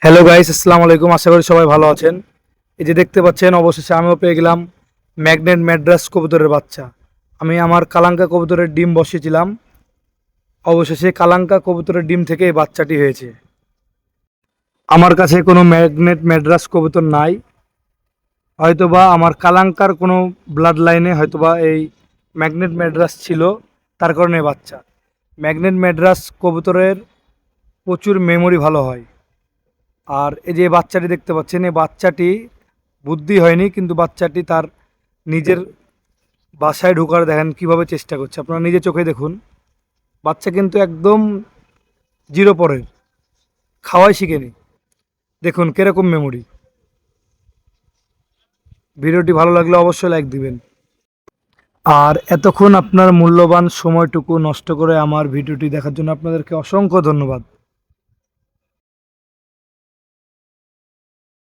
Hello guys, আসসালামু আলাইকুম। আশা করি সবাই ভালো আছেন। এই যে দেখতে পাচ্ছেন, অবশেষে আমিও পেয়ে গেলাম ম্যাগনেট ম্যাড্রাস কবুতরের বাচ্চা। আমি আমার কালাঙ্কা কবুতরের ডিম বসিয়েছিলাম, অবশেষে কালাঙ্কা কবুতরের ডিম থেকে এই বাচ্চাটি হয়েছে। আমার কাছে কোনো ম্যাগনেট ম্যাড্রাস কবুতর নাই, হয়তোবা আমার কালাঙ্কার কোনো ব্লাড লাইনে হয়তোবা এই ম্যাগনেট ম্যাড্রাস ছিল, তার কারণে এই বাচ্চা। ম্যাগনেট ম্যাড্রাস কবুতরের প্রচুর মেমোরি ভালো হয়। আর এই যে বাচ্চাটি দেখতে পাচ্ছেন, এই বাচ্চাটি বুদ্ধি হয়নি, কিন্তু বাচ্চাটি তার নিজের বাসায় ঢোকার দেখেন কিভাবে চেষ্টা করছে, আপনারা নিজে চোখে দেখুন। বাচ্চা কিন্তু একদম জিরো পরের, খাওয়াই শিখেনি। দেখুন কিরকম মেমোরি। ভিডিওটি ভালো লাগলে অবশ্যই লাইক দিবেন। আর এতক্ষণ আপনার মূল্যবান সময়টুকু নষ্ট করে আমার ভিডিওটি দেখার জন্য আপনাদেরকে অসংখ্য ধন্যবাদ।